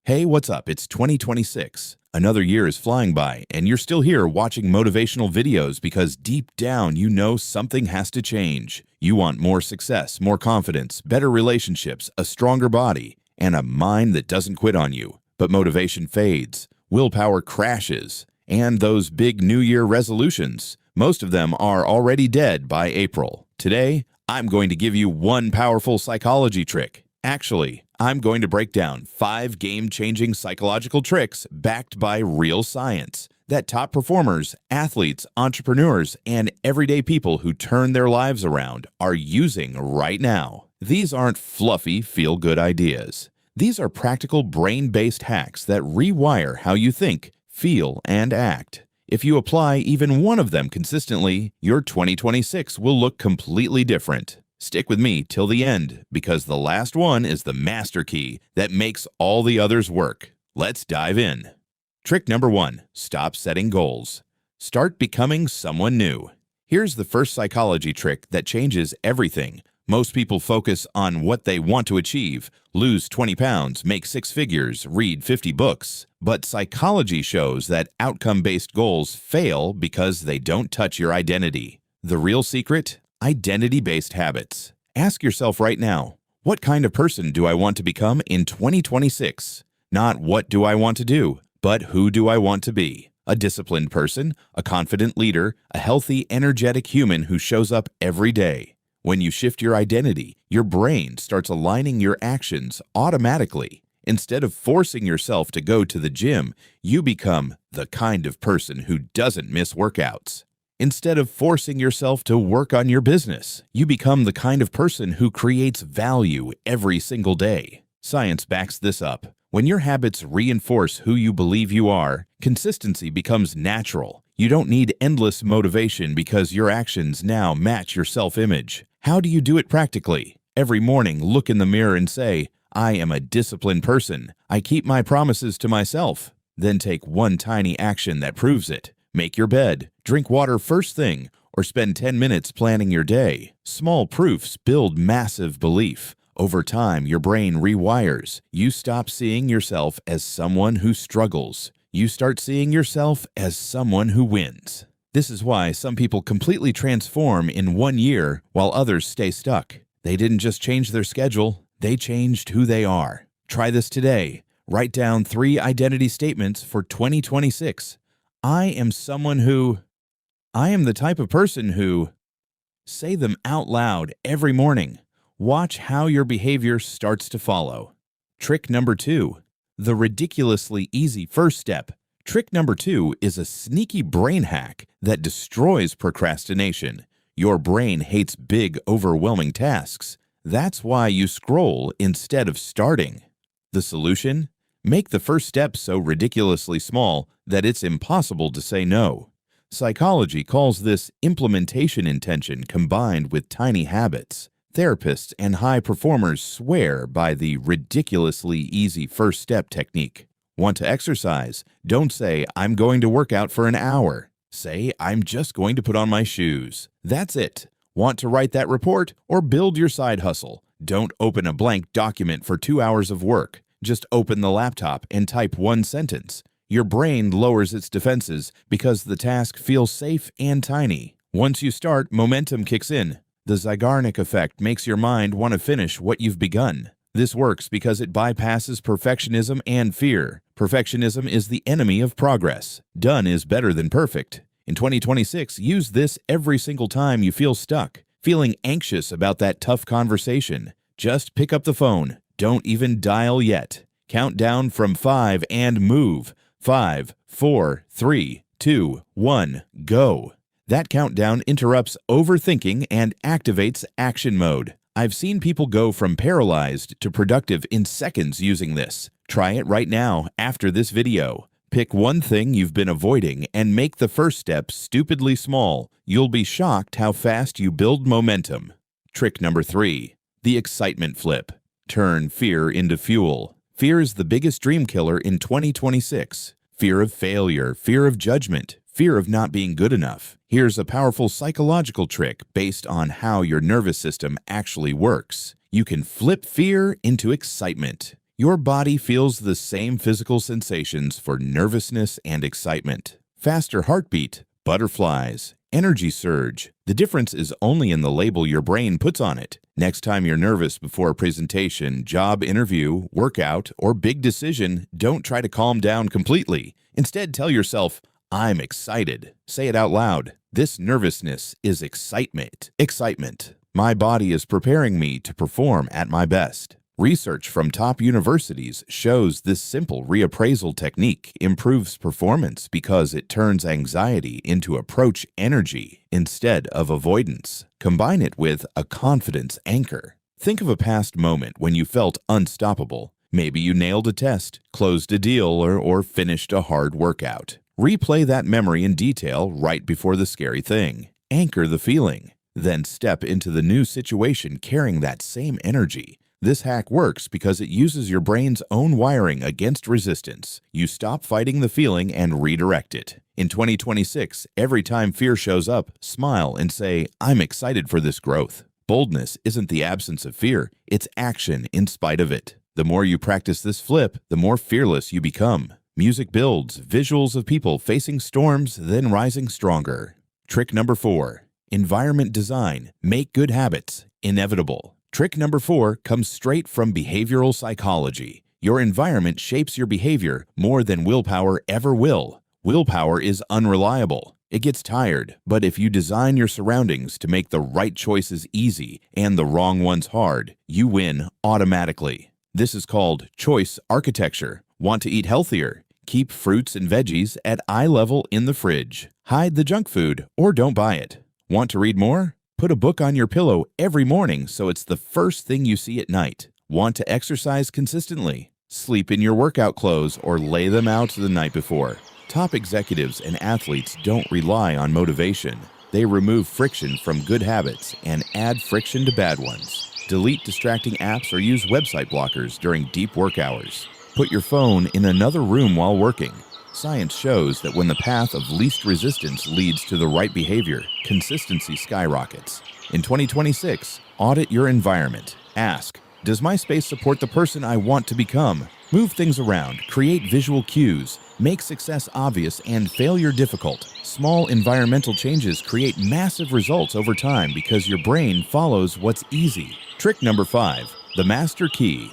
Hey, what's up? It's 2026. Another year is flying by, and you're still here watching motivational videos because deep down you know something has to change. You want more success, more confidence, better relationships, a stronger body, and a mind that doesn't quit on you. But motivation fades, willpower crashes, and those big New Year resolutions, most of them are already dead by April. Today, I'm going to give you one powerful psychology trick. Actually, I'm going to break down 5 game-changing psychological tricks backed by real science that top performers, athletes, entrepreneurs, and everyday people who turn their lives around are using right now. These aren't fluffy, feel-good ideas. These are practical brain-based hacks that rewire how you think, feel, and act. If you apply even one of them consistently, your 2026 will look completely different. Stick with me till the end, because the last one is the master key that makes all the others work. Let's dive in. Trick number 1, stop setting goals. Start becoming someone new. Here's the first psychology trick that changes everything. Most people focus on what they want to achieve, lose 20 pounds, make 6 figures, read 50 books. But psychology shows that outcome-based goals fail because they don't touch your identity. The real secret? Identity-based habits. Ask yourself right now, what kind of person do I want to become in 2026? Not what do I want to do, but who do I want to be? A disciplined person, a confident leader, a healthy, energetic human who shows up every day. When you shift your identity, your brain starts aligning your actions automatically. Instead of forcing yourself to go to the gym, you become the kind of person who doesn't miss workouts. Instead of forcing yourself to work on your business, you become the kind of person who creates value every single day. Science backs this up. When your habits reinforce who you believe you are, consistency becomes natural. You don't need endless motivation because your actions now match your self-image. How do you do it practically? Every morning, look in the mirror and say, I am a disciplined person. I keep my promises to myself. Then take one tiny action that proves it. Make your bed, drink water first thing, or spend 10 minutes planning your day. Small proofs build massive belief. Over time, your brain rewires. You stop seeing yourself as someone who struggles. You start seeing yourself as someone who wins. This is why some people completely transform in 1 year while others stay stuck. They didn't just change their schedule, they changed who they are. Try this today. Write down 3 identity statements for 2026. I am the type of person who. Say them out loud every morning. Watch how your behavior starts to follow. Trick number 2, the ridiculously easy first step. Trick number 2 is a sneaky brain hack that destroys procrastination. Your brain hates big, overwhelming tasks. That's why you scroll instead of starting. The solution? Make the first step so ridiculously small that it's impossible to say no. Psychology calls this implementation intention combined with tiny habits. Therapists and high performers swear by the ridiculously easy first step technique. Want to exercise? Don't say, I'm going to work out for an hour. Say, I'm just going to put on my shoes. That's it. Want to write that report or build your side hustle? Don't open a blank document for 2 hours of work. Just open the laptop and type one sentence. Your brain lowers its defenses because the task feels safe and tiny. Once you start, momentum kicks in. The Zeigarnik effect makes your mind want to finish what you've begun. This works because it bypasses perfectionism and fear. Perfectionism is the enemy of progress. Done is better than perfect. In 2026, use this every single time you feel stuck, feeling anxious about that tough conversation. Just pick up the phone. Don't even dial yet. Count down from 5 and move. 5, 4, 3, 2, 1, go. That countdown interrupts overthinking and activates action mode. I've seen people go from paralyzed to productive in seconds using this. Try it right now after this video. Pick one thing you've been avoiding and make the first step stupidly small. You'll be shocked how fast you build momentum. Trick number 3, the excitement flip. Turn fear into fuel. Fear is the biggest dream killer in 2026. Fear of failure, fear of judgment, fear of not being good enough. Here's a powerful psychological trick based on how your nervous system actually works. You can flip fear into excitement. Your body feels the same physical sensations for nervousness and excitement. Faster heartbeat, butterflies, energy surge. The difference is only in the label your brain puts on it. Next time you're nervous before a presentation, job interview, workout, or big decision, don't try to calm down completely. Instead, tell yourself, I'm excited. Say it out loud. This nervousness is excitement. Excitement. My body is preparing me to perform at my best. Research from top universities shows this simple reappraisal technique improves performance because it turns anxiety into approach energy instead of avoidance. Combine it with a confidence anchor. Think of a past moment when you felt unstoppable. Maybe you nailed a test, closed a deal, or finished a hard workout. Replay that memory in detail right before the scary thing. Anchor the feeling. Then step into the new situation carrying that same energy. This hack works because it uses your brain's own wiring against resistance. You stop fighting the feeling and redirect it. In 2026, every time fear shows up, smile and say, I'm excited for this growth. Boldness isn't the absence of fear, it's action in spite of it. The more you practice this flip, the more fearless you become. Music builds visuals of people facing storms, then rising stronger. Trick number 4. Environment design. Make good habits inevitable. Trick number 4 comes straight from behavioral psychology. Your environment shapes your behavior more than willpower ever will. Willpower is unreliable. It gets tired, but if you design your surroundings to make the right choices easy and the wrong ones hard, you win automatically. This is called choice architecture. Want to eat healthier? Keep fruits and veggies at eye level in the fridge. Hide the junk food or don't buy it. Want to read more? Put a book on your pillow every morning so it's the first thing you see at night. Want to exercise consistently? Sleep in your workout clothes or lay them out the night before. Top executives and athletes don't rely on motivation. They remove friction from good habits and add friction to bad ones. Delete distracting apps or use website blockers during deep work hours. Put your phone in another room while working. Science shows that when the path of least resistance leads to the right behavior, consistency skyrockets. In 2026, audit your environment. Ask, does my space support the person I want to become? Move things around, create visual cues, make success obvious and failure difficult. Small environmental changes create massive results over time because your brain follows what's easy. Trick number 5, the master key.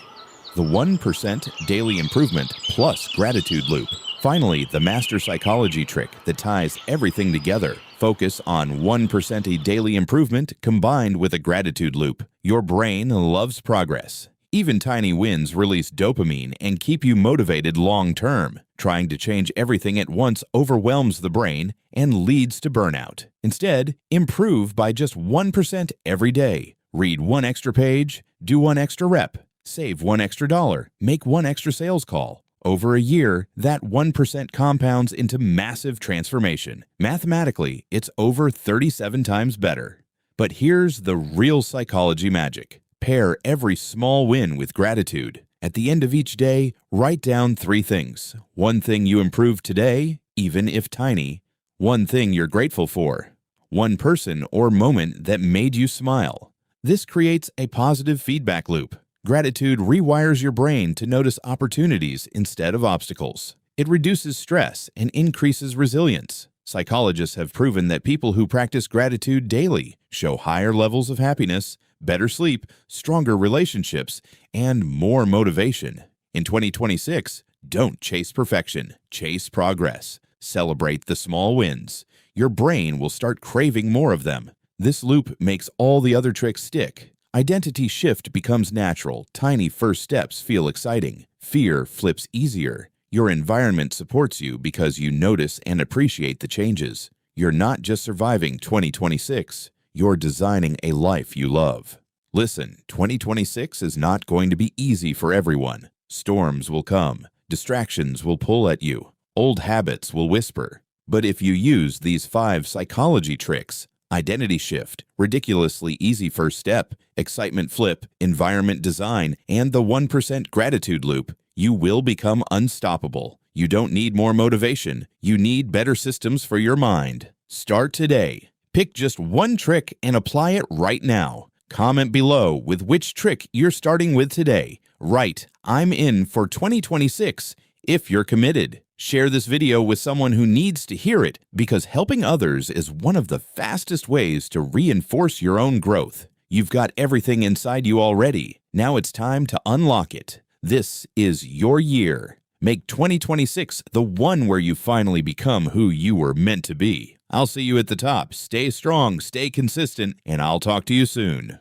The 1% daily improvement plus gratitude loop. Finally, the master psychology trick that ties everything together. Focus on 1% a daily improvement combined with a gratitude loop. Your brain loves progress. Even tiny wins release dopamine and keep you motivated long term. Trying to change everything at once overwhelms the brain and leads to burnout. Instead, improve by just 1% every day. Read one extra page, do one extra rep, save one extra dollar, make one extra sales call. Over a year, that 1% compounds into massive transformation. Mathematically, it's over 37 times better. But here's the real psychology magic. Pair every small win with gratitude. At the end of each day, write down 3 things. One thing you improved today, even if tiny. One thing you're grateful for. One person or moment that made you smile. This creates a positive feedback loop. Gratitude rewires your brain to notice opportunities instead of obstacles. It reduces stress and increases resilience. Psychologists have proven that people who practice gratitude daily show higher levels of happiness, better sleep, stronger relationships, and more motivation. In 2026, don't chase perfection, chase progress. Celebrate the small wins. Your brain will start craving more of them. This loop makes all the other tricks stick. Identity shift becomes natural. Tiny first steps feel exciting. Fear flips easier. Your environment supports you because you notice and appreciate the changes. You're not just surviving 2026, you're designing a life you love. Listen, 2026 is not going to be easy for everyone. Storms will come. Distractions will pull at you. Old habits will whisper. But if you use these 5 psychology tricks, identity shift, ridiculously easy first step, excitement flip, environment design, and the 1% gratitude loop, you will become unstoppable. You don't need more motivation. You need better systems for your mind. Start today. Pick just one trick and apply it right now. Comment below with which trick you're starting with today. Right, I'm in for 2026 if you're committed. Share this video with someone who needs to hear it because helping others is one of the fastest ways to reinforce your own growth. You've got everything inside you already. Now it's time to unlock it. This is your year. Make 2026 the one where you finally become who you were meant to be. I'll see you at the top. Stay strong, stay consistent, and I'll talk to you soon.